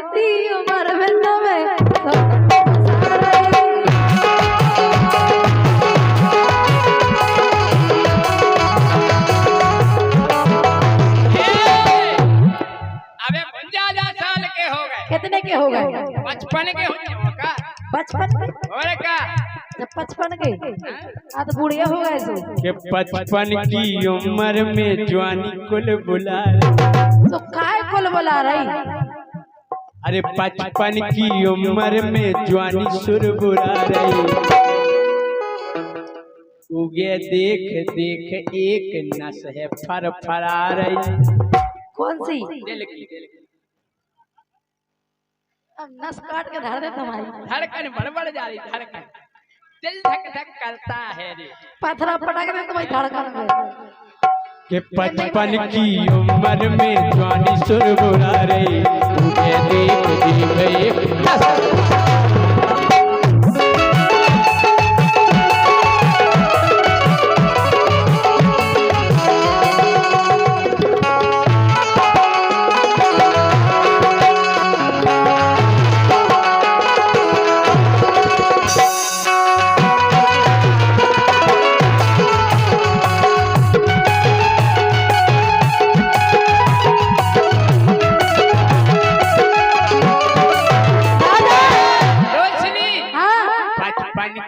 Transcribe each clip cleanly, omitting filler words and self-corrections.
बीती उम्र में तुम्हें कितने के हो गए? 55 के हो का? 55 और का? जब 55 के आ तो बुढ़िया हो गए सो के 55 की उम्र में जवानी कुल बुला तो काय कुल बुला रही? अरे 55 की उम्र में जवानी सुर बुला रही। उगे देख देख एक नस है फर फरा रही। कौन सी? दिल की अब नस काट के धर दे तुम्हारी धड़कन बड़बड़ जा रही धड़कन दिल धक धक करता है रे पत्थरा पटक दे तुम्हारी धड़कन में के 55 की उम्र में जवानी सुर बुला रही। उगे देख देख एक नस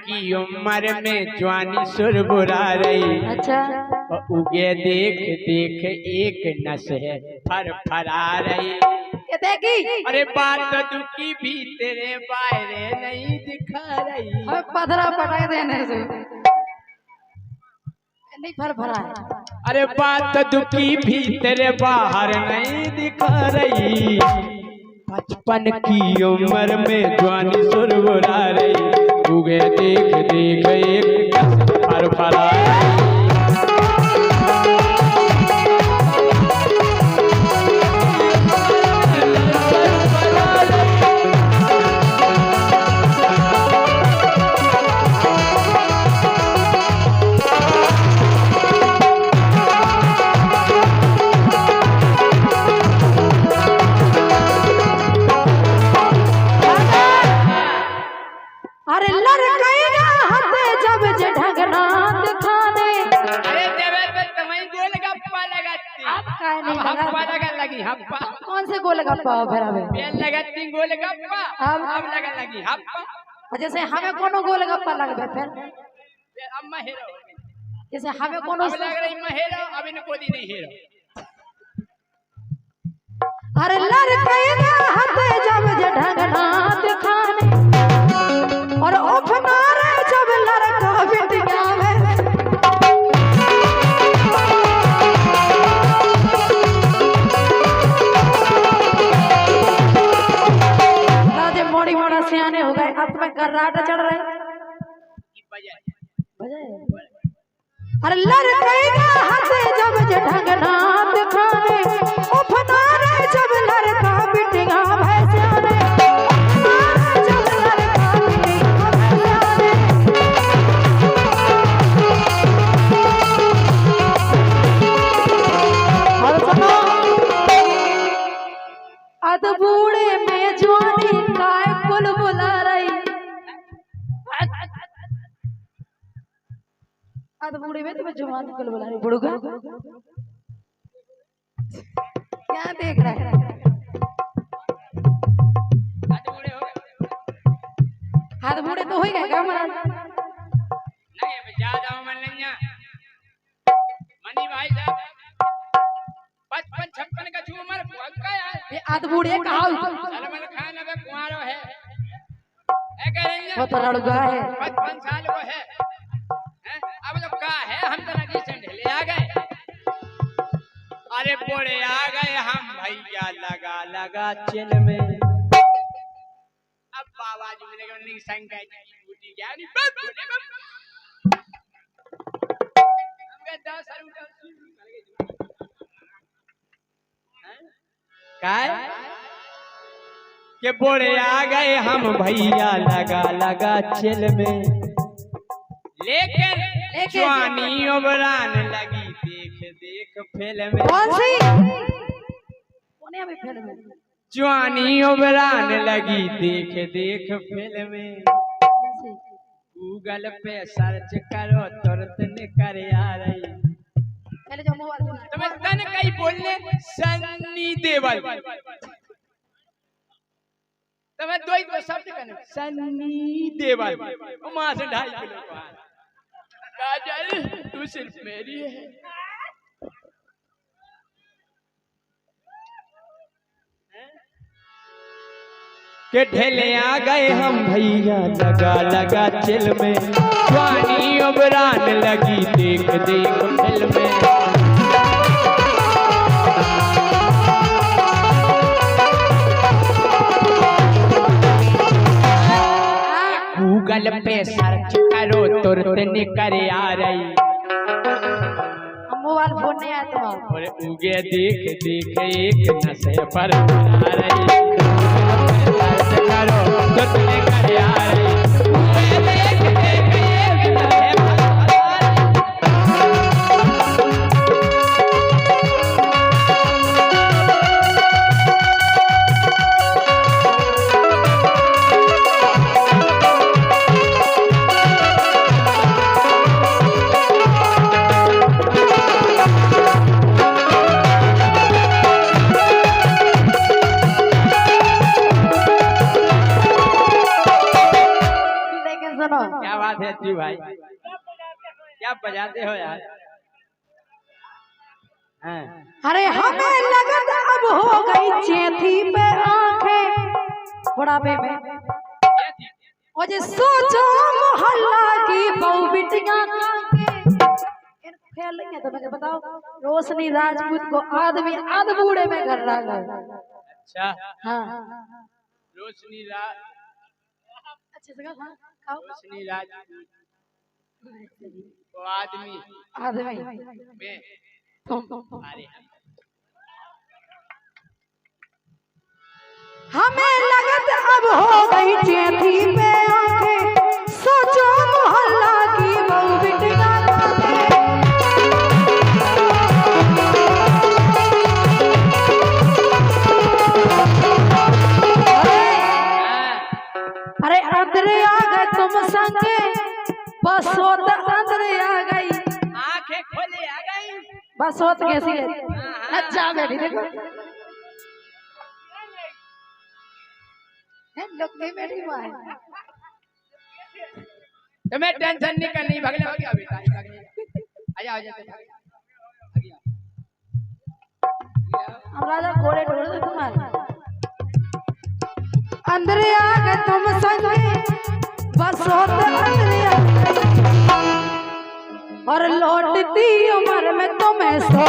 की उम्र में जवानी सुर बुरा रही। अच्छा उगे देख देख एक नस है फर फरा रही। ये देखी अरे बात दुखी भी तेरे बाहरे नहीं दिखा रही। अब पत्थरा पटक देने से नहीं फर फरा है। अरे बात दुखी भी तेरे बाहर नहीं दिखा रही। 55 की उम्र में जवानी सुर बुरा रही। उगे देख देख एक फर फरा कौन से गोलगप्पा फिर बेल लगती गोलगप्पा अब लगा लगी हप्पा। जैसे हमें कोनो गोलगप्पा लगबे फिर अब मैं हेरो जैसे हमें कोनो अब लग रही मैं हेरो अब इनको दी नहीं हेरो। अरे लड़केगा हते जब ढंगना दिखाने और अपना रे जब लड़का बिटिया में सियाने हो गए अब तुम्हें कर्राटा चढ़ रहे अरे लड़केगा हते जब ढंगना दिखाने अपना रे जब लड़का बिटिया भैंसियाने जब लड़का बिटिया भैंसियाने और सुनो अद बूढ़े में जवानी काय कुल बुला रही। अद बूढ़े में तुम्हें जवानी कुल बुला रही। बुढ़गा क्या देख रहा है? हाथ बूढ़े तो हो गए क्या मना नहीं अब ज्यादा उम्र नहीं है मनी भाई साहब 55-56 का उम्र पक्का यार। ये आद बूढ़े कहा सलमान खान अब कुंवारो है वो तो लड़का है 55 साल को है अब तो का है हम तो नदी से ढले आ गए। अरे बोले आ गए हम भैया लगा लगा चिल में। अब बाबा जी मिलेगा नहीं संग बूटी क्या नहीं हमके 10 काय के बोले आ गए हम भैया लगा लगा चिल में। लेकिन जवानी उबरान लगी देख देख फिल्म में। कौन सी? कौन है अभी फिल्म में? जवानी उबरान लगी देख देख फिल्में गूगल पे सर्च करो तुरंत निकल आ रही। पहले जो मोबाइल सुना तुम्हें तन कहीं बोलने सन्नी देवल तुम्हें दो ही तो शब्द करने सन्नी देवल मां से 2.5 किलो पार काजल तू सिर्फ मेरी है। के ढेले आ गए हम भैया लगा लगा चिल में जवानी उबरान लगी देख देख फिल्म में। गूगल पे सर्च करो तुरंत निकल आ रही। मोबाइल फोन नहीं आया तुम्हारा और उगे देख देख एक नशे पर आ रही। सर्च करो तुरंत निकल आ रही। उगे देख देख एक नशे पर आ क्या बात है जी भाई क्या बजाते हो यार। अरे हमें लगन अब हो गई चेथी पे आंखें बुढ़ापे में और जे सोचो मोहल्ला की बहु बिटियां खेल रही है तो मैं बताओ रोशनी राजपूत को आदमी आध बूढ़े में कर रहा है। अच्छा हाँ रोशनी राज अच्छे से हाँ खाओ रोशनी राज वो आदमी आदमी में अरे हमें लगत अब हो गई चेथी पे आंखें सोचो मोहल्ला की बहु बिटियां अरे अंदर आ गए तुम संगे बस सोत अंदर आ गई आंखें खोले आ गई बस सोत कैसी है अच्छा बैठी देखो लोग नहीं बैठी हुआ है तुम्हें टेंशन नहीं करनी भगले हो गया बेटा आजा आजा हम राजा घोड़े ढोल दे तुम्हारे अंदर आ गए तुम संगे बस होत अंदर आ गए और लौटती उम्र में तुम्हें सो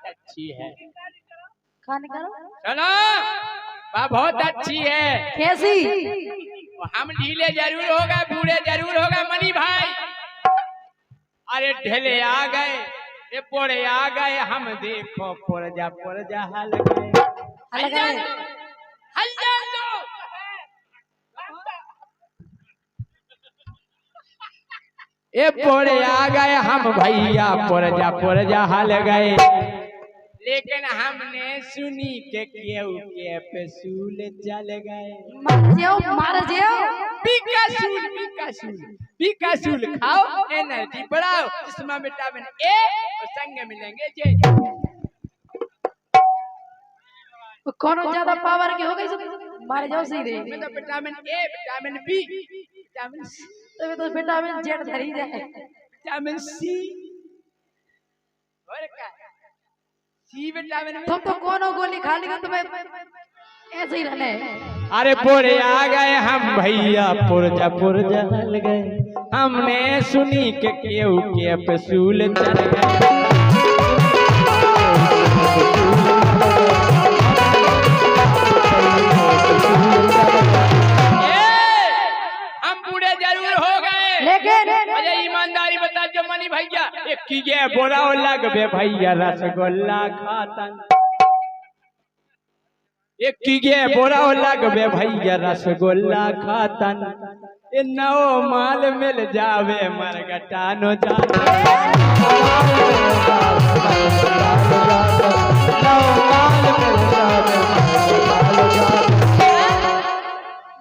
अच्छी है खाने करो चलो वाह बहुत अच्छी है कैसी हम ढीले जरूर होगा बूढ़े जरूर होगा मनी भाई। अरे ढेले आ गए ये पोड़े आ गए हम देखो पुरजा हाल गए ये पोड़े आ गए हम भैया पुरजा हाल गए लेकिन हमने सुनी के केहू के पेसूल जल गए मार जाओ बीकासूल खाओ एनर्जी बढ़ाओ जिसमें विटामिन ए और संग मिलेंगे जे कौन ज्यादा पावर की हो गई मार जाओ सीधे में तो vitamin A vitamin B vitamin C तो विटामिन जेड धरी जाए विटामिन सी और क्या सी विटामिन में तुम तो कोनो गोली खा ली तुम्हें ऐसे ही रहने। अरे पुरे आ गए हम भैया पुरजा पुरजा हल गए, हमने सुनी के केहू के पसूल चढ़ गए। हम बूढ़े जरूर हो गए, लेकिन अरे ईमानदारी बता जो मनी भैया एक कीजिए बोरा लग बे भैया रसगुल्ला खातन, एक कीजिए बोरा लग बे भैया रसगुल्ला खातन, ए नौ माल मिल जावे मरगटानो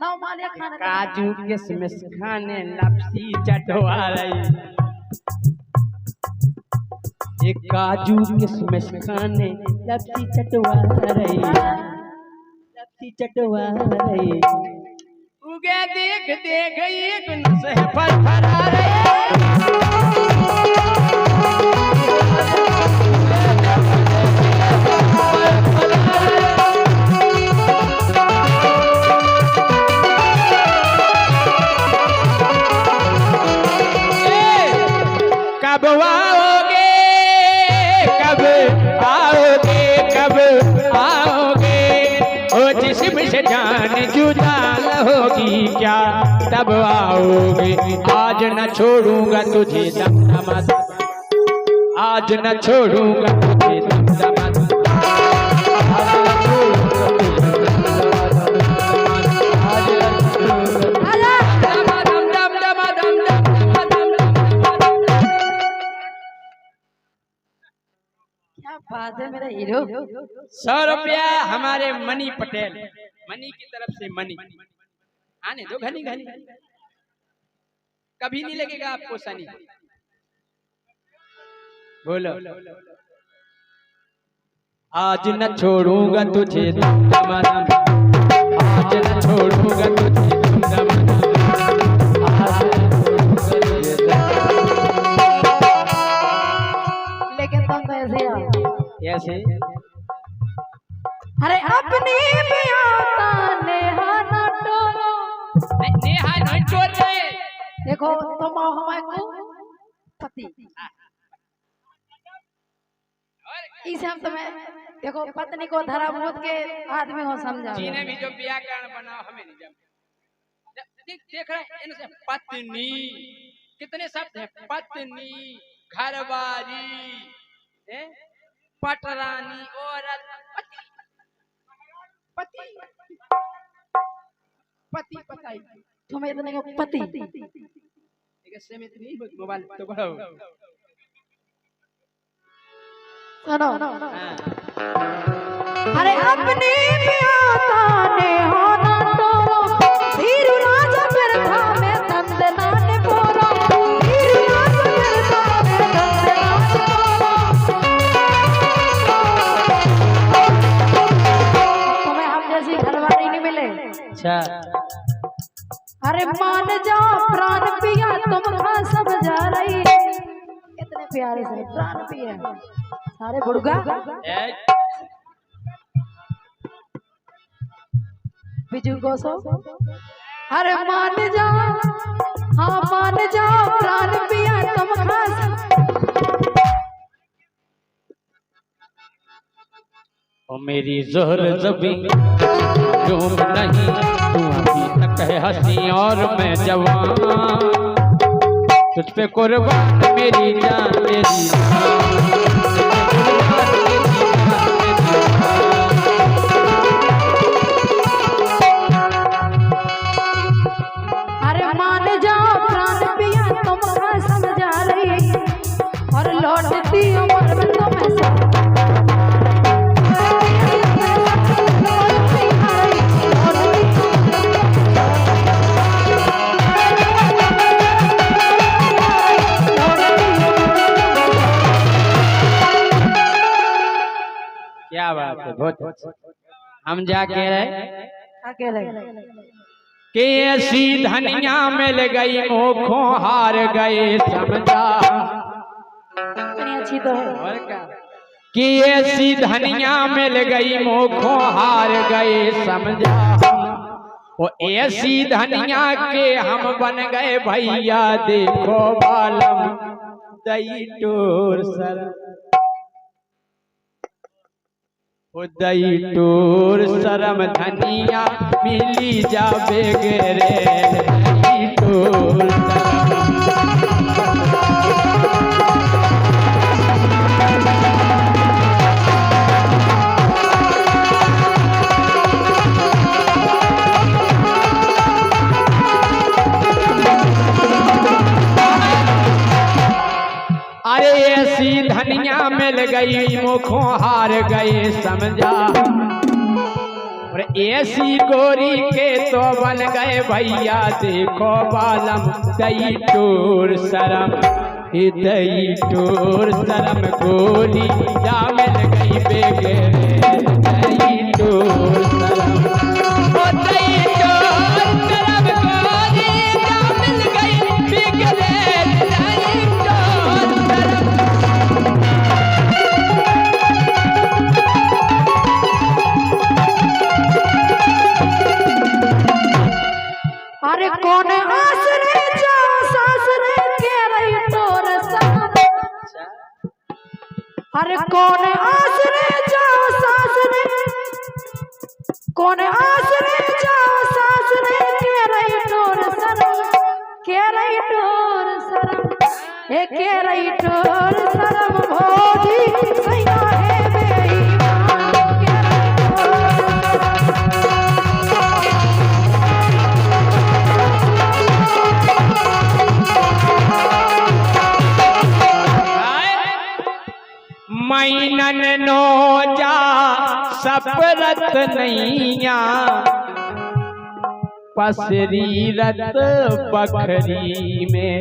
नौ मालिया खाना काजू किशमिश खाने लपसी चटवा रही, ये काजू किशमिश खाने लपसी चटवा रही, लपसी चटवा रही। उगे देख देख एक नस फरफरा रही। कब आओगे कब आओगे कब आओगे, ओ जिस्म से जान जुदा होगी क्या तब आओगे, आज न छोड़ूंगा तुझे दमदमा, आज न छोड़ूंगा तुझे दमदमा, क्या बात है मेरा हीरो। 100 रुपया हमारे मनी पटेल मनी की तरफ से मनी आने दो घनी घनी, कभी नहीं लगेगा आपको सनी। बोलो आज न छोड़ूंगा तुझे दमदमा, आज न छोड़ूंगा तुझे दमदमा, आज न छोड़ूंगा तुझे दमदमा। लेकिन तुम तो ऐसे हो। कैसे अरे अपनी भी आता नेहा ना टोरो। नेहा नहीं छोड़ रहे। देखो तुम आओ हमारे को पति इसे हम तुम्हें देखो पत्नी को धरा भूत के आदमी हो समझा। जीने भी जो व्याकरण बनाओ हमें नहीं जम। देख रहे हैं इनसे पत्नी कितने शब्द हैं, पत्नी घरवाली पटरानी औरत पति पति पति तुम्हें इतने को पति मोबाइल तो बढ़ो सुनो। अरे अपनी भी आता नेहा ना टोरो, धीरू राजा फिर था मैं तंदना ने बोरा, धीरू राजा फिर था मैं तंदना ने बोरा। तुम्हें हम जैसी घरवाली नहीं मिले। अच्छा अरे मान जाओ प्राण पिया तुम कहाँ समझा रही, इतने प्यारे से प्राण पिया सारे बुड़गा बिजू गोसो। अरे मान जाओ हाँ मान जाओ प्राण पिया तुम कहाँ। ओ मेरी जोहर जबी डूब नहीं, तू अभी तक है हंसी और मैं जवान, तुझ पे कुर्बान मेरी जान मेरी जान। अरे मान जाओ प्राण पिया तुम कहाँ समझा रही, और लौटती उम्र में तुम्हें क्या बात है, बहुत हम जा कह रहे अकेले कि ऐसी धनिया मिल गई मोखों हार गए समझा। इतनी अच्छी तो है। और क्या कि ऐसी धनिया मिल गई मोखों हार गए समझा। वो ऐसी धनिया के हम बन गए भैया देखो बालम दई टोर सर। ओ दई टोर शरम धनिया मिली जाबे गेरे दई टोर अरे ऐसी धनिया मिल गई मुखों हार गए समझा। और ऐसी गोरी के तो बन गए भैया देखो बालम दई टोर शरम। हे दई टोर शरम गोरी जा मिल गई बेगेरे दई टोर शरम। ओ दई टोर शरम गोरी जा मिल गई बेगेरे दई टोर शरम। अरे कौन आसरे जाओ सासरे के रही तोर सनम। अरे कौन आसरे जाओ सासरे, कौन आसरे जाओ सासरे के रही तोर सनम। के रही तोर शरम ए के रही तोर शरम भोजी सैया है बेईमान। के रही तोर मैनन नो जा सपरत नैया पसरी रत बखरी में।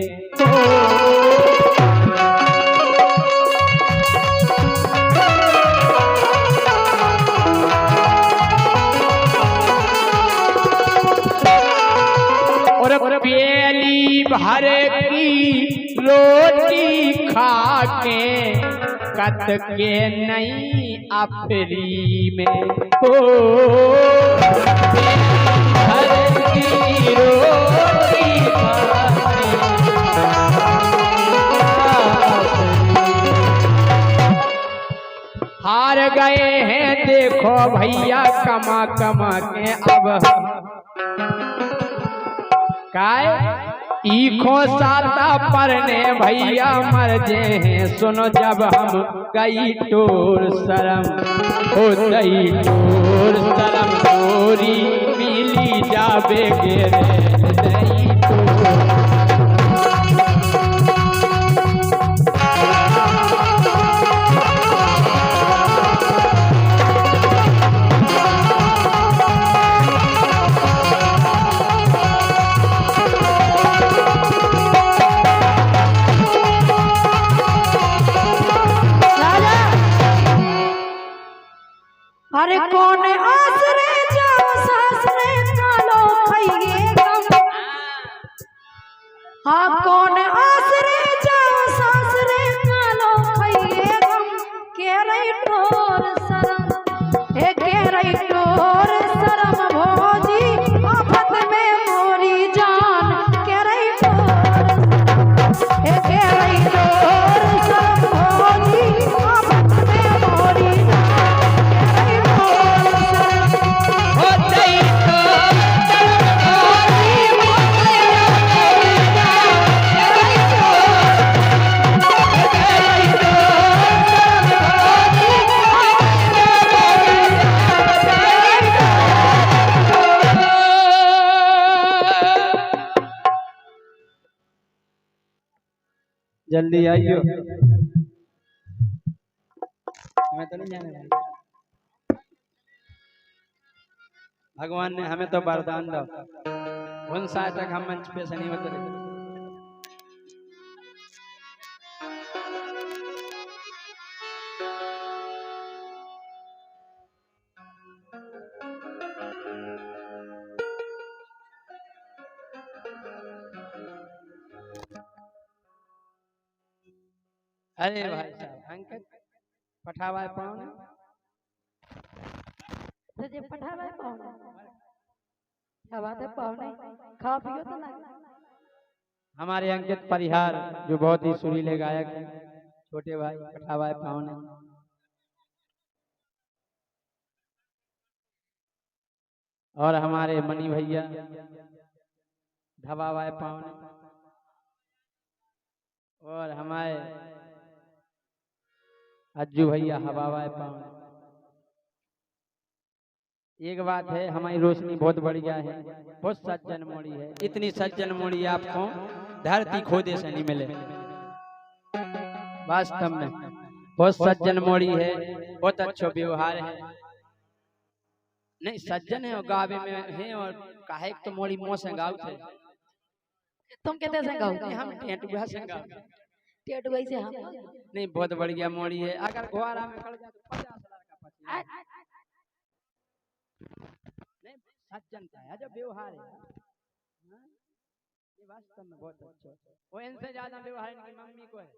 और प्याली भर की रोटी खा के कत के नहीं अफरी में। हो भर की रोटी खा के हार गए हैं देखो भैया कमा कमा के अब काय ईखो साता परने भैया मर जे हैं सुनो जब हम गई टोर शरम। हो दई टोर शरम गोरी मिली जाबे गेरे दई टोर। अरे कौन आसरे जाओ सासरे कालो खाइए गम। हाँ कौन आसरे जाओ सासरे कालो खाइए गम। के रही टोर शरम ए के रही टोर शरम भोजी आफत में मोरी जान। के रही टोर शरम ए के रही टोर शरम भोजी आफत में मोरी जान। जल्दी आइयो। मैं तो नहीं जाने भगवान ने हमें तो वरदान दो उन साल तक हम मंच पे से नहीं उतरे। अरे भाई साहब अंकित पठावा पाओ ना तो जे पठावा पाओ क्या बात है पाओ नहीं खा पियो तो ना हमारे अंकित परिहार जो बहुत ही सुरीले गायक हैं छोटे भाई पठावा पाओ ने और हमारे मनी भैया धबावाए पाओ ने और हमारे अज्जू भैया हवावाए पाओ ने। एक बात है हमारी रोशनी बहुत बढ़िया है बहुत सज्जन मोड़ी है इतनी सज्जन मोड़ी आपको धरती खोदे से नहीं मिले वास्तव में बहुत सज्जन मोड़ी है बहुत अच्छा व्यवहार है नहीं सज्जन है और गावे में है और काहे तो मोड़ी मोह से गाँव थे तुम कहते से गाओ हम टेटुआ से गाँव टेटुआ से हम नहीं बहुत बढ़िया मोड़ी है अगर घोड़ा में खड़ जाए तो 50 लाख का नहीं सज्जनता है जो व्यवहार है ये वास्तव में बहुत अच्छा वो इनसे ज्यादा व्यवहार इनकी मम्मी को है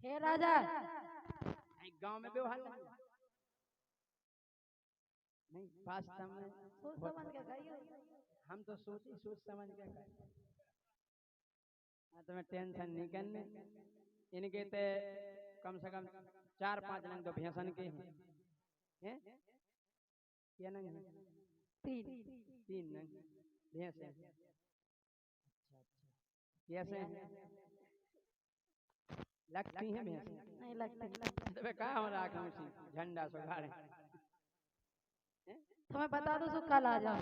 हे राजा गांव में व्यवहार नहीं वास्तव में सोच समझ के खाइयो हम तो सोच समझ के खाए तुम्हें टेंशन नहीं करने इनके ते कम से कम 4-5 नंग तो भैंसन के हैं क्या नंग है 3 नंग भैंस है कैसे हैं लगती हैं भैंस नहीं लगती तो कहाँ हो रहा है झंडा सुखाड़े तुम्हें बता दो तो कल आ जाओ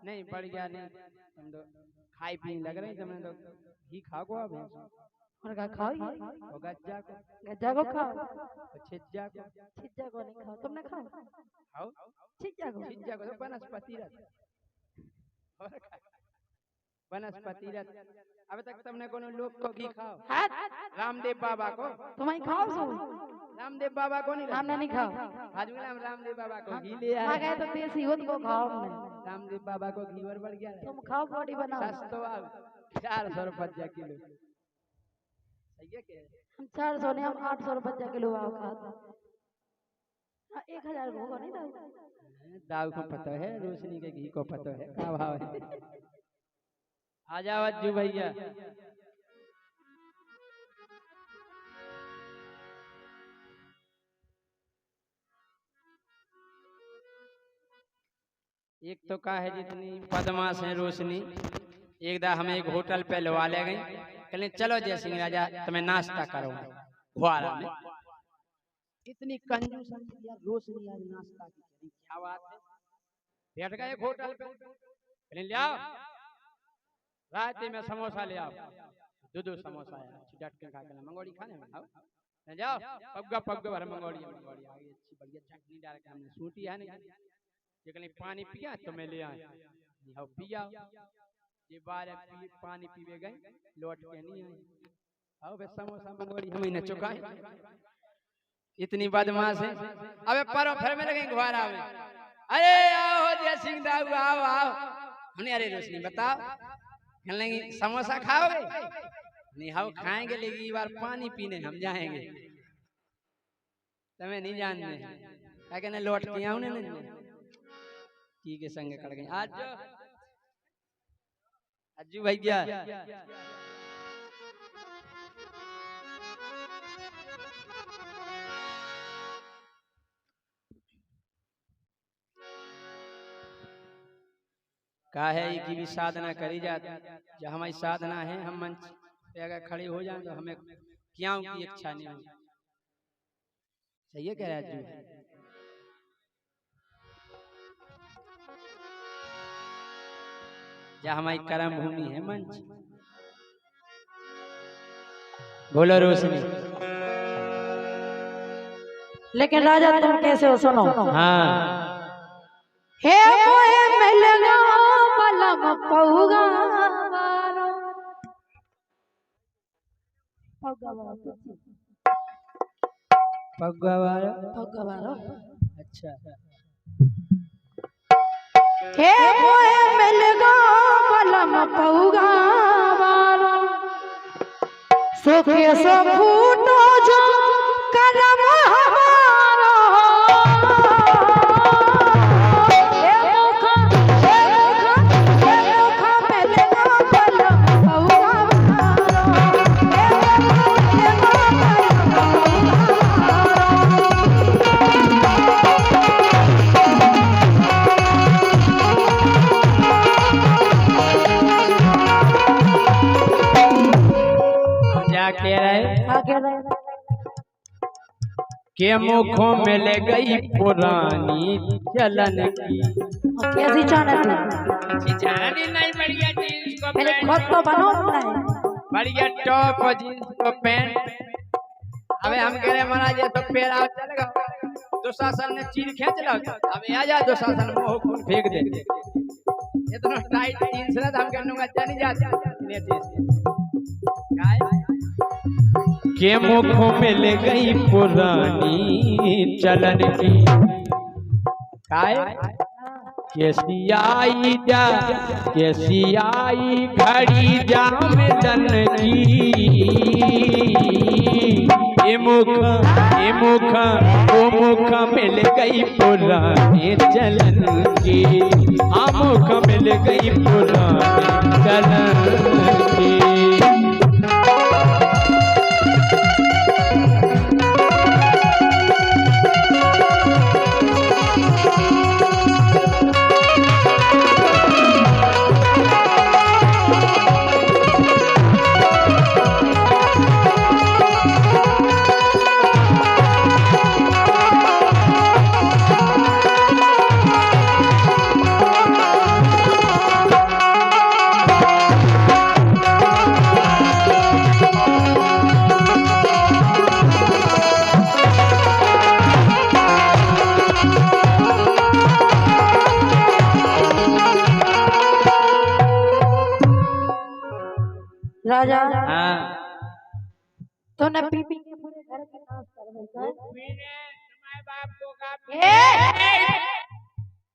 नहीं बढ़िया नहीं तुम तो खाई पी लग रही तुमने तो घी खाओ आप और का खाओ और गज्जा को खाओ और छिज्जा को नहीं खाओ तुमने खाओ खाओ छिज्जा को तो वनस्पति रथ और वनस्पति रथ अब तक तुमने कोनो लोग को घी खाओ रामदेव बाबा को तुम्हें खाओ सो रामदेव बाबा को नहीं हमने नहीं खाओ आज हम रामदेव बाबा को घी ले आ गए तो देसी होत को खाओ हमने रामदेव बाबा को घी और बढ़ गया तुम खाओ बॉडी बनाओ सस्तो 400 रुपया किलो सही है क्या हम 400 नहीं हम 800 रुपया किलो आओ खाते 1000 को होगा नहीं दाऊ को पता है रोशनी के घी को पता है क्या भाव है आ जाओ अज्जू भैया एक तो का है जितनी बदमाश है रोशनी एक दा हमें एक होटल पे लवा ले गई कहले चलो जय सिंह राजा तुम्हें नाश्ता करो फुआरा में इतनी कंजूस रोशनी आज नाश्ता की क्या बात है बैठ गए एक होटल पे कहले ले आओ रात में समोसा ले आओ दो समोसा है डट के खा के मंगोड़ी खाने में आओ ले जाओ पग्गा भर मंगोड़ी आ गई अच्छी बढ़िया चटनी डाल के हमने सूटी है नहीं ये पानी पिया तो मैं ले आया पिया ये बार पानी पीवे गए लौट के नहीं आए आओ बे समोसा मंगोड़ी हम इन्हें चुकाए इतनी बदमाश है अबे परो फिर में लगे घर आवे अरे आओ जय सिंह दाऊ आओ आओ हमने अरे रोशनी बताओ कहने समोसा खाओगे नहीं हम खाएंगे लेकिन इस बार पानी पीने हम जाएंगे तुम्हें नहीं जानते क्या कहने लौट के आऊ नहीं के संग कट गए आज अज्जू भैया का है कि भी साधना करी जाती जब हमारी साधना है हम मंच पे अगर खड़े हो जाए तो हमें क्या की इच्छा नहीं होगी सही है कह रहा है जहाँ हमारी कर्म भूमि है मंच बोलो रोशनी लेकिन राजा तुम कैसे हो सुनो हाँ हे मोए मिलगा पलम पहुगा वारो पगवारो अच्छा हे मोए मिलगा पलम पहुगा वारो सुखे सो फूटो जो करम हमारो ए मुखा मिलेगा बलम बउआ हमारो ए मुखा मिलेगा क्या कह रहे आगे के मुखों में ले गई पुरानी चलन की। कैसी जाना थी जानी नहीं बढ़िया जींस को पहले पैंट खुद तो बनो नहीं बढ़िया टॉप और जींस को पैंट। अबे हम कह रहे महाराज ये तो पैर आओ चलेगा दुशासन ने चीर खींच लो अबे आ जा दुशासन मुंह खून फेंक दे इतना टाइट जींस ना हम कहूंगा जानी जा के मुखों में ले गई पुरानी चलन की। काय कैसी आई जा कैसी आई घड़ी जाम दन की। ए मुख ओ मुख मिल गई पुरानी चलन की। आ मुख मिल गई पुरानी चलन की। राजा हाँ तो न पी के पूरे घर के नाश कर देगा तुम्हारे बाप को का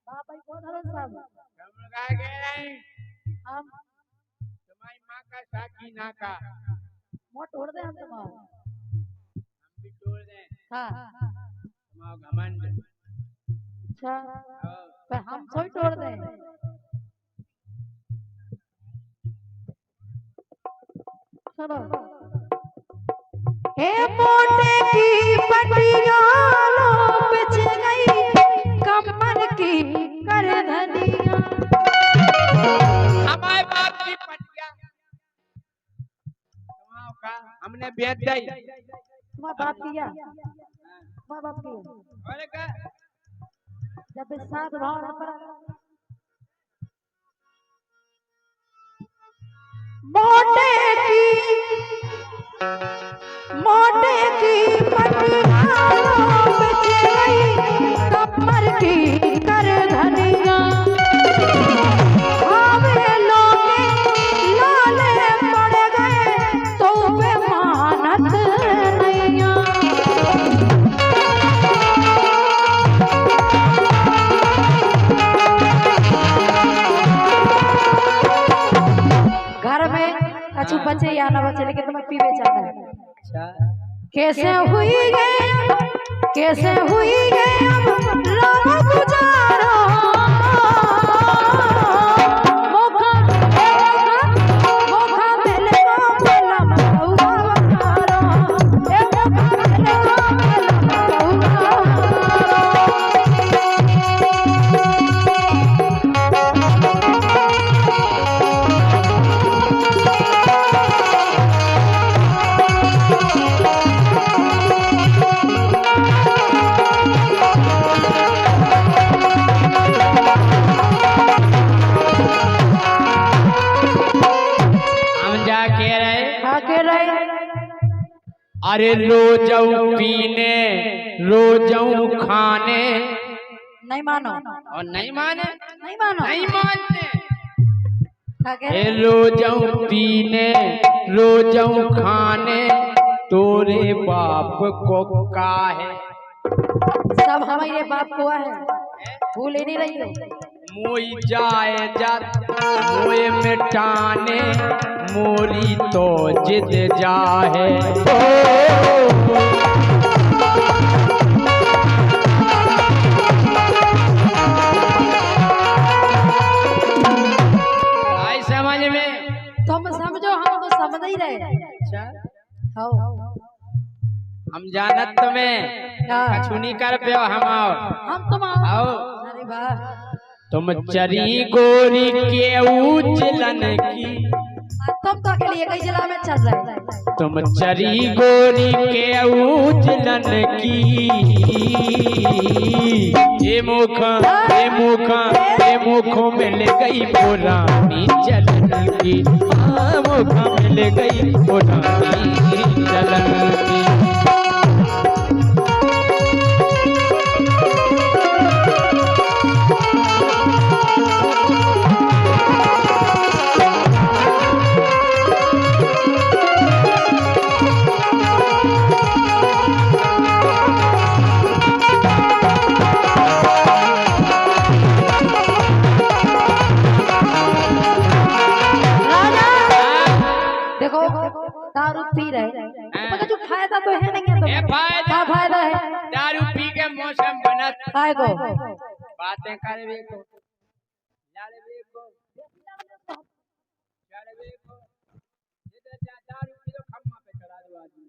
बाप भाई बहुत हरन साहब हम का कह रहे हैं हम तुम्हारी माँ का साकी ना का मोट तोड़ दे हम तुम्हारा हम भी तोड़ दें हाँ तुम्हारा घमंड अच्छा पर हम सोई तोड़ दे सुनो हे मोटे की पटियालो बिछ गई कमर की कर धनिया हमारे बाप की पटिया तुम्हारा का हमने बेच दी तुम्हारा बाप किया तुम्हारा बाप किया और का जब इस साथ भाव न पड़ा मोटे की पटियालो बिछ गई कमर की कर धनिया आवे लोगे लाले पड़ गए तो बेमानत नैया घर में कछु बचे या ना बचे लेकिन तुम्हें पीवे जाना है कैसे हुई ये अब राम गुजारा मौका मिलेगा बलम बउआ हमारो ए मौका मिलेगा बलम बउआ अरे रोजऊ पीने रोजऊ खाने नहीं मानो और नहीं माने नहीं मानो नहीं मानते ए रोजऊ पीने रोजऊ खाने तोरे बाप को का है। सब हमारे बाप को है भूल ही नहीं रही हो मोई जाए जात मोए मिटाने मोरी तो जिद जाहे हम जानत तुम्हें क्या? कछु नहीं कर पे हम आओ हम तुम आओ अरे वाह तुम चरी गोरी के उजलन की, तुम तो अकेले एक ही जिला में चल रहे। तुम चरी गोरी के उजलन की, ये मुख मिल गई पुरानी चलन की, मुख मिल गई पुरानी चलन की। देखो दारू पी रहे मगर जो फायदा तो है नहीं है ये तो फायदा क्या फायदा है दारू पी के मौसम बनत काय को बातें करे वे को जाले वे को जाले वे को इधर जा दारू पी तो खम्मा पे चढ़ा दो आदमी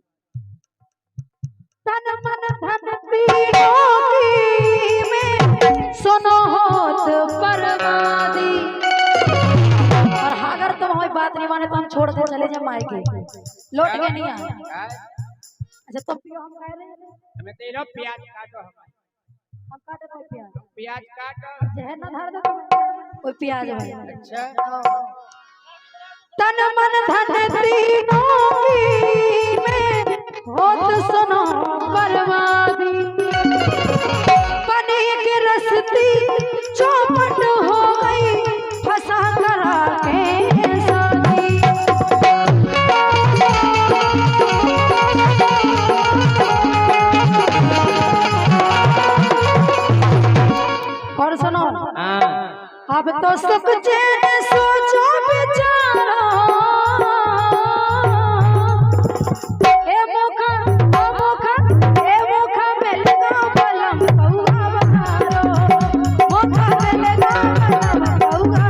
तन मन धन पीनो की में सुनो होत बर्बादी। और अगर तुम हमारी बात नहीं माने तो हम छोड़ कर चले जाए मायके लौट के नहीं आए। अच्छा तुम पियो हम कह रहे हैं हमें तेरा प्याज काटो हम काटे कोई प्याज प्याज काटो जहर ना धर दे कोई प्याज है। अच्छा तन मन धन तीनों की में होत सुनो बर्बादी। बनी की रस्ती चौपट हो गई फंसा करा के शादी। और सुनो अब तो सुख चैन सोचो बेचारा ए मुखा मिलेगा बलम कौआ बहारो मुखा मिलेगा बलम कौआ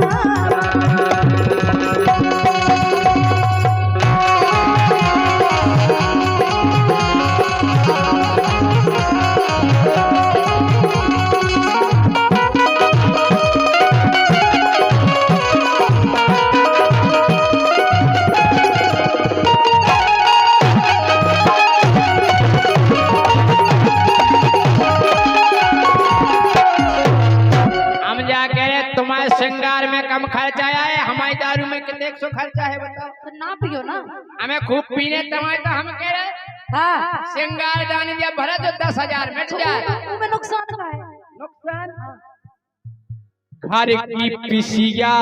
तुम्हारे श्रृंगार में कम खर्चा है हमारी दारू में कितने सौ खर्चा है बताओ तो ना पियो ना हमें खूब पीने तुम्हारे तो हम कह रहे हाँ श्रृंगार दानी दिया भरा तो 10,000 मिट जाए उसमें नुकसान का है नुकसान घर की पिसिया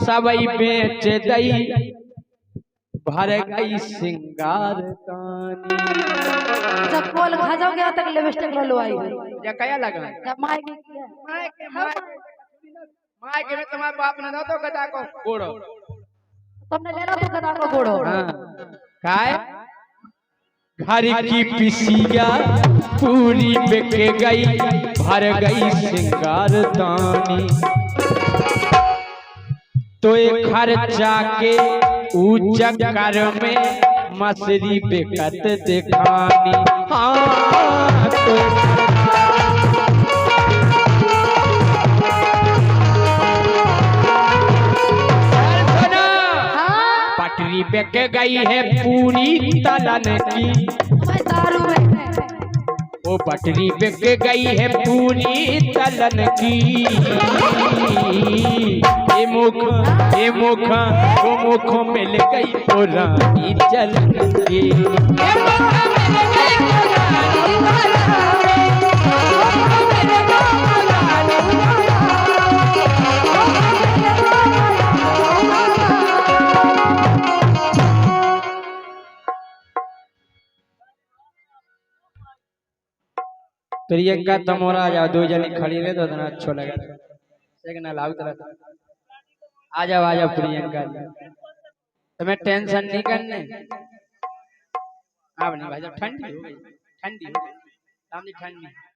सबई बेच दई, भर गई श्रृंगार दानी। जब कोल खा जाओगे तक लिपस्टिक लो लो आई या क्या लगा जब माइक माय के में तुम्हारे बाप ने दो तो गदा को गोड़ो तुमने लेना तो गदा को गोड़ो। काय घर की पिसिया पूरी बिक गई, भर गई श्रृंगार दानी। तो एक खर्चा के चक्कर में मछली बिकत दिखानी। हाँ तो पटरी बिक गई है पूरी तलन की, दारू में वो पटरी बिक गई है पूरी तलन की। ये मुख वो मुख मिल गई पुरानी चलन की। प्रियंका तुम और आ जाओ, दो जने खड़ी रहे तो इतना अच्छा लगा। सेकंड लाओ तरह आ जाओ प्रियंका जी, तुम्हें टेंशन नहीं करने। अब नहीं भाई ठंडी हो गई ठंडी